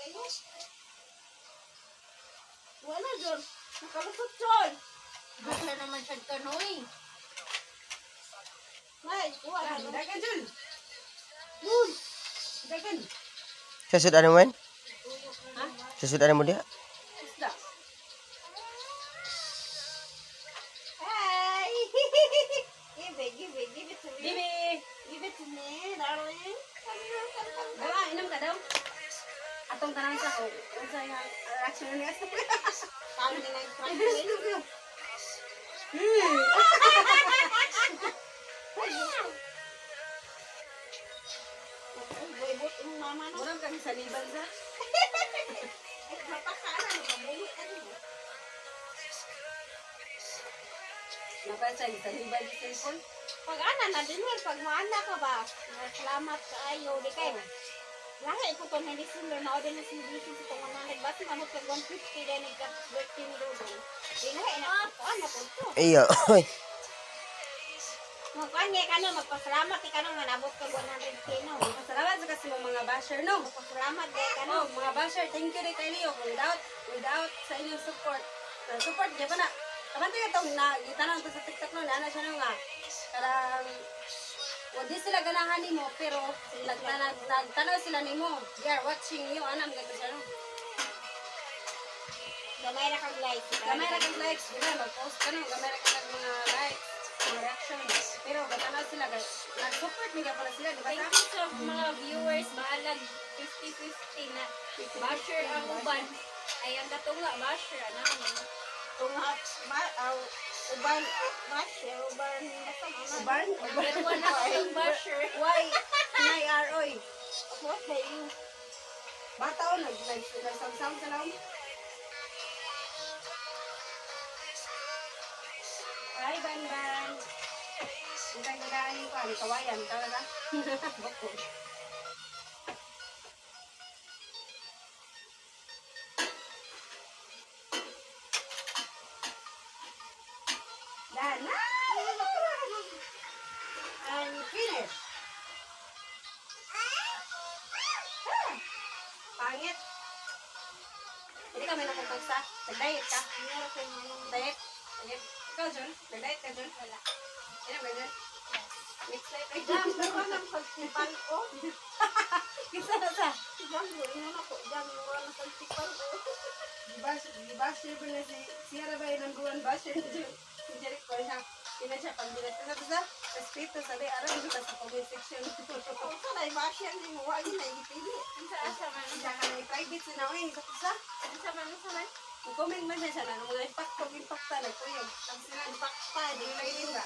kayo. Wala dyan. Nakalusot dyan. Basta naman siya kanoy. May, wala. Dagan dyan. Yun. Dagan. Sa sudan mo yan? Ha? Sa sudan mo dia? Isda. Hi. Give it to me. Bibi. Give it to me, darling. Dala, inom ka daw. Atong tanang sa ko. Ano sa yung reaction niya? Paano nila yung translate? Boy-bot yung mama no? Murang kami sa libal sa. Ay, mapakara. Mabulot ka rin. Napasay sa libal sa cellphone. Pag ana na din pag maanda ka ba? Salamat kayo. Di kayo. Lahat ito kung hindi sila na order na sinibisi sa itong 100 ba't naman pag 150 dahil nag-birthday ni Dodo. Di lahat na ano po ito. Iya. Oy. Magkanya ka no, magpasalamat ka no, nga nabot ka 100k no. Salamat sa kasi mga basher no. Magpasalamat din ka no. Oh, mga basher, thank you rin kay Leo. Without sa inyong support. Support niya pa na. Kapante ka itong gitanong ko sa TikTok no, na siya no nga. Karang di sila ganahan ni mo, pero nagtanaw sila ni mo. They are watching you, anam ganda siya no. Gamay na kang like. Gamay ra kang likes, di ba? Mag-post ka no, gamay ra kang mga likes, mga reactions. Pero gatanaw sila, nag-support niya pala sila, di ba? Thank you sa mga viewers. Maalag 50-50 na. Basher ang uban. Ay, ang katunga, basher. Ano naman? Tungat, uban, mas, uban, Uban? Number 1 na ang basher. Why? Nay Aroy. What are you? Bata o, nag-samsam sa lang. Hi, Banban. Ang kagandaan yung kwan, kawayan, talaga. Bukod. Done. And finish. Pangit. Hindi kami nakapagsa. Nag-diet ka. Diet. Diet. Ikaw, Jun? Nag-diet ka, Jun? Wala. Yan ba, Jun? Mixed life. Ay, Jam, Jam. pero nang pagtipan ko. Kisa na sa. Jam, yun ako. Jam, yung pagtipan ko. Basher pa na si Sierra ba yung number 1 basher na Jun? Si Jeric ko siya. Sila siya pag binasa na sa respeto sa day araw dito sa comment section. Kung sa na ibasyan ni mo, wagi na ipili. Asa man? Siya ka na i-private sa nawin. Sa Asa man? Asa man? comment man siya na mga impact na kuya. Ang sila impact pa, di mo na ba?